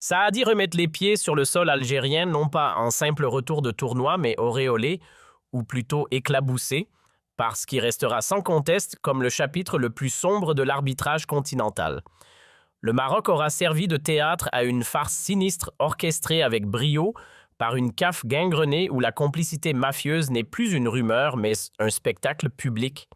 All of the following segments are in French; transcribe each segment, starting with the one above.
Saadi remet les pieds sur le sol algérien non pas en simple retour de tournoi, mais auréolé, ou plutôt éclaboussé, parce qu'il restera sans conteste comme le chapitre le plus sombre de l'arbitrage continental. Le Maroc aura servi de théâtre à une farce sinistre orchestrée avec brio par une CAF gangrenée où la complicité mafieuse n'est plus une rumeur mais un spectacle public.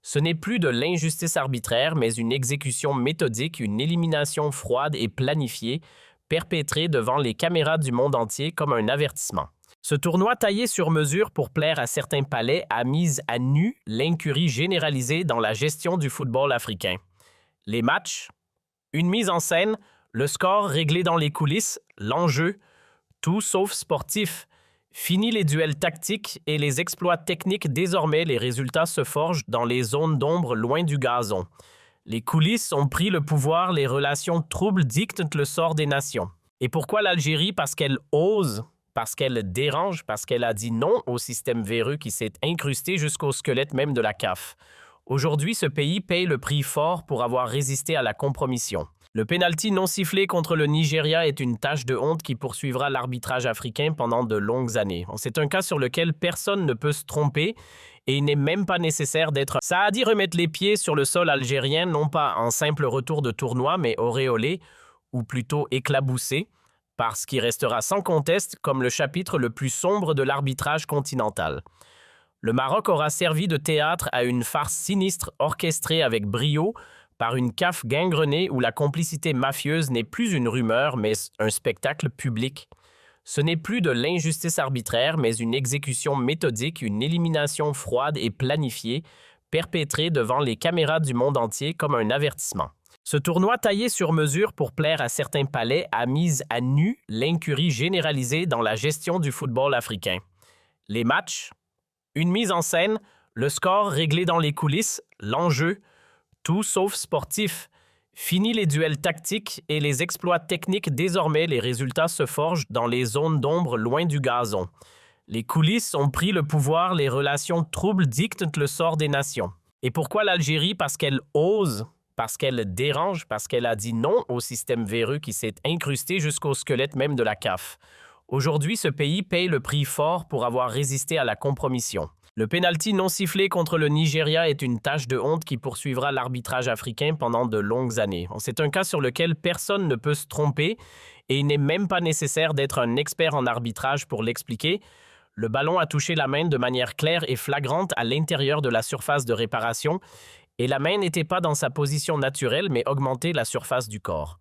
Ce n'est plus de l'injustice arbitraire mais une exécution méthodique, une élimination froide et planifiée, perpétrée devant les caméras du monde entier comme un avertissement. Ce tournoi taillé sur mesure pour plaire à certains palais a mis à nu l'incurie généralisée dans la gestion du football africain. Les matchs, une mise en scène, le score réglé dans les coulisses, l'enjeu, tout sauf sportif. Fini les duels tactiques et les exploits techniques, désormais les résultats se forgent dans les zones d'ombre loin du gazon. Les coulisses ont pris le pouvoir, les relations troubles dictent le sort des nations. Et pourquoi l'Algérie? Parce qu'elle ose, parce qu'elle dérange, parce qu'elle a dit non au système véreux qui s'est incrusté jusqu'au squelette même de la CAF. Aujourd'hui, ce pays paye le prix fort pour avoir résisté à la compromission. Le pénalty non sifflé contre le Nigeria est une tache de honte qui poursuivra l'arbitrage africain pendant de longues années. C'est un cas sur lequel personne ne peut se tromper et il n'est même pas nécessaire d'être... Saadi remet les pieds sur le sol algérien non pas en simple retour de tournoi mais auréolé, ou plutôt éclaboussé, parce qu'il restera sans conteste comme le chapitre le plus sombre de l'arbitrage continental. Le Maroc aura servi de théâtre à une farce sinistre orchestrée avec brio par une CAF gangrenée où la complicité mafieuse n'est plus une rumeur mais un spectacle public. Ce n'est plus de l'injustice arbitraire mais une exécution méthodique, une élimination froide et planifiée, perpétrée devant les caméras du monde entier comme un avertissement. Ce tournoi taillé sur mesure pour plaire à certains palais a mis à nu l'incurie généralisée dans la gestion du football africain. Les matchs, une mise en scène, le score réglé dans les coulisses, l'enjeu, tout sauf sportif. Fini les duels tactiques et les exploits techniques, désormais les résultats se forgent dans les zones d'ombre loin du gazon. Les coulisses ont pris le pouvoir, les relations troubles dictent le sort des nations. Et pourquoi l'Algérie? Parce qu'elle ose, parce qu'elle dérange, parce qu'elle a dit non au système véreux qui s'est incrusté jusqu'au squelette même de la CAF. Aujourd'hui, ce pays paye le prix fort pour avoir résisté à la compromission. Le pénalty non sifflé contre le Nigeria est une tache de honte qui poursuivra l'arbitrage africain pendant de longues années. C'est un cas sur lequel personne ne peut se tromper et il n'est même pas nécessaire d'être un expert en arbitrage pour l'expliquer. Le ballon a touché la main de manière claire et flagrante à l'intérieur de la surface de réparation et la main n'était pas dans sa position naturelle mais augmentait la surface du corps.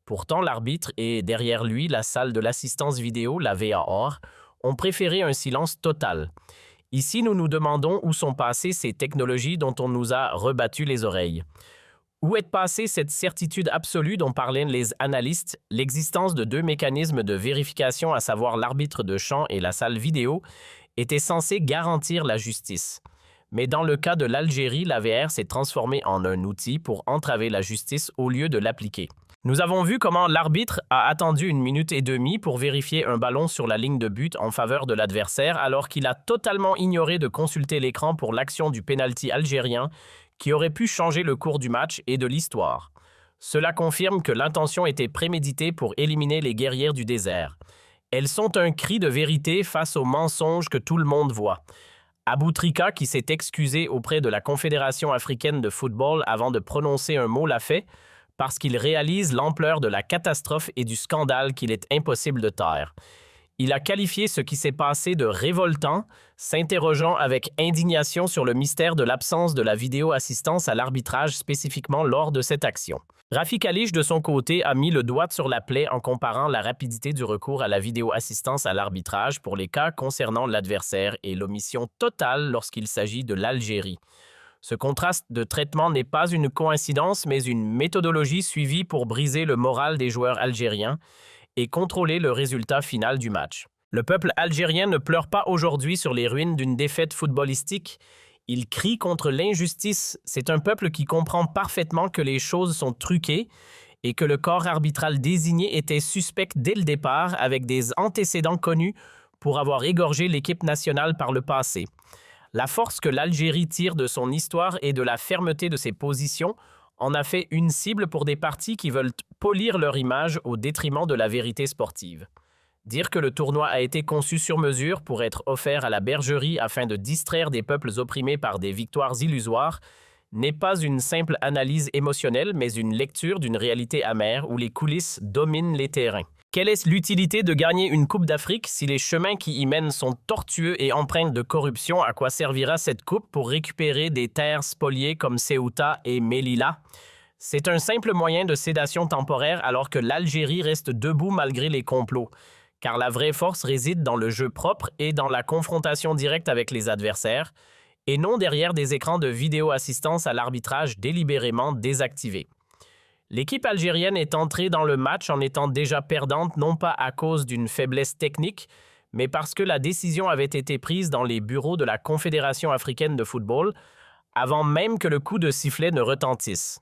Pourtant, l'arbitre et derrière lui la salle de l'assistance vidéo, la VAR, ont préféré un silence total. Ici, nous nous demandons où sont passées ces technologies dont on nous a rebattu les oreilles. Où est passée cette certitude absolue dont parlaient les analystes, l'existence de deux mécanismes de vérification, à savoir l'arbitre de champ et la salle vidéo, était censée garantir la justice. Mais dans le cas de l'Algérie, la VR s'est transformée en un outil pour entraver la justice au lieu de l'appliquer. Nous avons vu comment l'arbitre a attendu 1 minute et demie pour vérifier un ballon sur la ligne de but en faveur de l'adversaire alors qu'il a totalement ignoré de consulter l'écran pour l'action du pénalty algérien qui aurait pu changer le cours du match et de l'histoire. Cela confirme que l'intention était préméditée pour éliminer les guerrières du désert. Elles sont un cri de vérité face aux mensonges que tout le monde voit. Aboutrika, qui s'est excusé auprès de la Confédération africaine de football avant de prononcer un mot, l'a fait parce qu'il réalise l'ampleur de la catastrophe et du scandale qu'il est impossible de taire. Il a qualifié ce qui s'est passé de révoltant, s'interrogeant avec indignation sur le mystère de l'absence de la vidéo-assistance à l'arbitrage spécifiquement lors de cette action. Rafik Halich, de son côté, a mis le doigt sur la plaie en comparant la rapidité du recours à la vidéo-assistance à l'arbitrage pour les cas concernant l'adversaire et l'omission totale lorsqu'il s'agit de l'Algérie. Ce contraste de traitement n'est pas une coïncidence, mais une méthodologie suivie pour briser le moral des joueurs algériens et contrôler le résultat final du match. Le peuple algérien ne pleure pas aujourd'hui sur les ruines d'une défaite footballistique. Il crie contre l'injustice. C'est un peuple qui comprend parfaitement que les choses sont truquées et que le corps arbitral désigné était suspect dès le départ avec des antécédents connus pour avoir égorgé l'équipe nationale par le passé. La force que l'Algérie tire de son histoire et de la fermeté de ses positions en a fait une cible pour des partis qui veulent polir leur image au détriment de la vérité sportive. Dire que le tournoi a été conçu sur mesure pour être offert à la bergerie afin de distraire des peuples opprimés par des victoires illusoires n'est pas une simple analyse émotionnelle, mais une lecture d'une réalité amère où les coulisses dominent les terrains. Quelle est l'utilité de gagner une Coupe d'Afrique si les chemins qui y mènent sont tortueux et empreints de corruption? À quoi servira cette coupe pour récupérer des terres spoliées comme Ceuta et Melilla? C'est un simple moyen de sédation temporaire alors que l'Algérie reste debout malgré les complots. Car la vraie force réside dans le jeu propre et dans la confrontation directe avec les adversaires, et non derrière des écrans de vidéo-assistance à l'arbitrage délibérément désactivés. L'équipe algérienne est entrée dans le match en étant déjà perdante non pas à cause d'une faiblesse technique, mais parce que la décision avait été prise dans les bureaux de la Confédération africaine de football avant même que le coup de sifflet ne retentisse.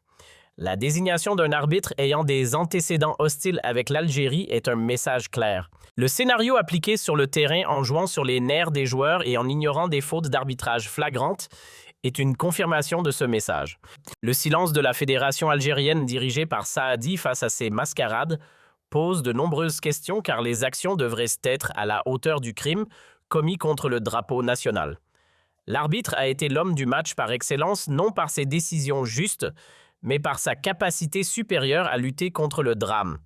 La désignation d'un arbitre ayant des antécédents hostiles avec l'Algérie est un message clair. Le scénario appliqué sur le terrain en jouant sur les nerfs des joueurs et en ignorant des fautes d'arbitrage flagrantes est une confirmation de ce message. Le silence de la fédération algérienne dirigée par Saadi face à ces mascarades pose de nombreuses questions car les actions devraient être à la hauteur du crime commis contre le drapeau national. L'arbitre a été l'homme du match par excellence, non par ses décisions justes, mais par sa capacité supérieure à lutter contre le drame.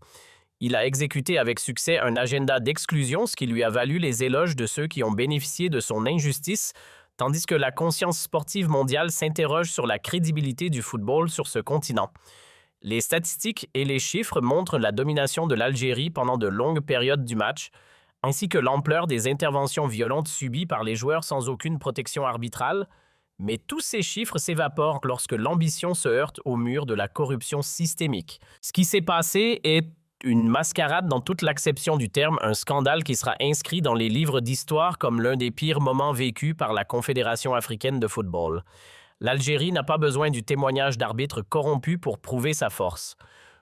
Il a exécuté avec succès un agenda d'exclusion, ce qui lui a valu les éloges de ceux qui ont bénéficié de son injustice, tandis que la conscience sportive mondiale s'interroge sur la crédibilité du football sur ce continent. Les statistiques et les chiffres montrent la domination de l'Algérie pendant de longues périodes du match, ainsi que l'ampleur des interventions violentes subies par les joueurs sans aucune protection arbitrale, mais tous ces chiffres s'évaporent lorsque l'ambition se heurte au mur de la corruption systémique. Ce qui s'est passé est une mascarade dans toute l'acception du terme, un scandale qui sera inscrit dans les livres d'histoire comme l'un des pires moments vécus par la Confédération africaine de football. L'Algérie n'a pas besoin du témoignage d'arbitres corrompus pour prouver sa force.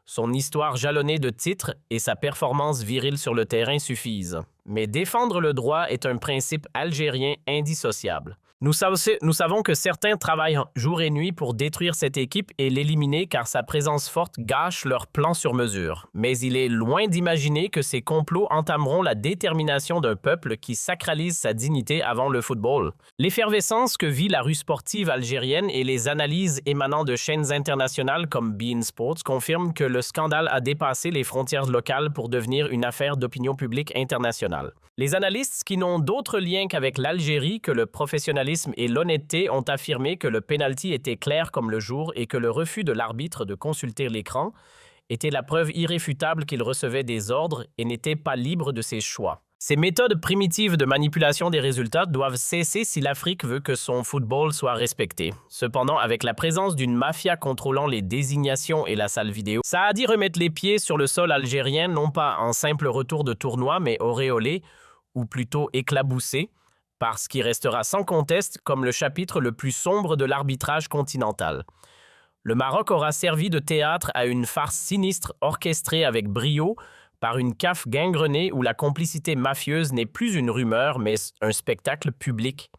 Son histoire jalonnée de titres et sa performance virile sur le terrain suffisent. Mais défendre le droit est un principe algérien indissociable. Nous savons que certains travaillent jour et nuit pour détruire cette équipe et l'éliminer car sa présence forte gâche leur plan sur mesure. Mais il est loin d'imaginer que ces complots entameront la détermination d'un peuple qui sacralise sa dignité avant le football. L'effervescence que vit la rue sportive algérienne et les analyses émanant de chaînes internationales comme beIN Sports confirment que le scandale a dépassé les frontières locales pour devenir une affaire d'opinion publique internationale. Les analystes qui n'ont d'autre lien qu'avec l'Algérie que le professionnalisme et l'honnêteté ont affirmé que le penalty était clair comme le jour et que le refus de l'arbitre de consulter l'écran était la preuve irréfutable qu'il recevait des ordres et n'était pas libre de ses choix. Ces méthodes primitives de manipulation des résultats doivent cesser si l'Afrique veut que son football soit respecté. Cependant, avec la présence d'une mafia contrôlant les désignations et la salle vidéo, Saadi remettre les pieds sur le sol algérien non pas en simple retour de tournoi, mais auréolé, ou plutôt éclaboussé, parce qu'il restera sans conteste comme le chapitre le plus sombre de l'arbitrage continental. Le Maroc aura servi de théâtre à une farce sinistre orchestrée avec brio par une CAF gangrenée où la complicité mafieuse n'est plus une rumeur mais un spectacle public.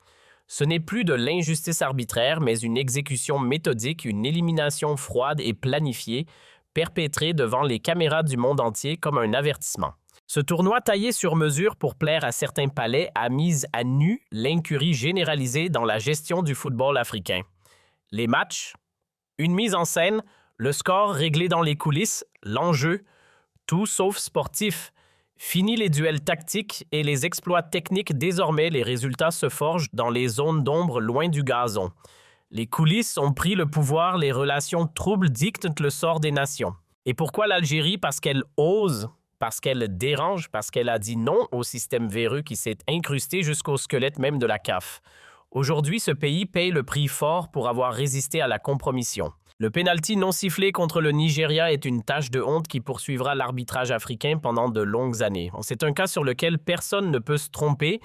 Ce n'est plus de l'injustice arbitraire mais une exécution méthodique, une élimination froide et planifiée, perpétrée devant les caméras du monde entier comme un avertissement. Ce tournoi taillé sur mesure pour plaire à certains palais a mis à nu l'incurie généralisée dans la gestion du football africain. Les matchs, une mise en scène, le score réglé dans les coulisses, l'enjeu, tout sauf sportif. Fini les duels tactiques et les exploits techniques, désormais les résultats se forgent dans les zones d'ombre loin du gazon. Les coulisses ont pris le pouvoir, les relations troubles dictent le sort des nations. Et pourquoi l'Algérie? Parce qu'elle ose, parce qu'elle dérange, parce qu'elle a dit non au système véreux qui s'est incrusté jusqu'au squelette même de la CAF. Aujourd'hui, ce pays paye le prix fort pour avoir résisté à la compromission. Le pénalty non sifflé contre le Nigeria est une tache de honte qui poursuivra l'arbitrage africain pendant de longues années. C'est un cas sur lequel personne ne peut se tromper.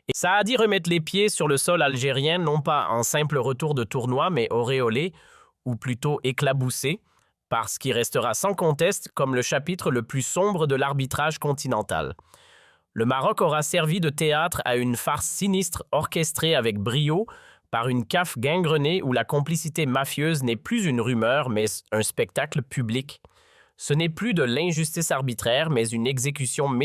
Et Saadi remettre les pieds sur le sol algérien, non pas en simple retour de tournoi, mais auréolé, ou plutôt éclaboussé, parce qu'il restera sans conteste comme le chapitre le plus sombre de l'arbitrage continental. Le Maroc aura servi de théâtre à une farce sinistre orchestrée avec brio par une CAF gangrenée où la complicité mafieuse n'est plus une rumeur mais un spectacle public. Ce n'est plus de l'injustice arbitraire mais une exécution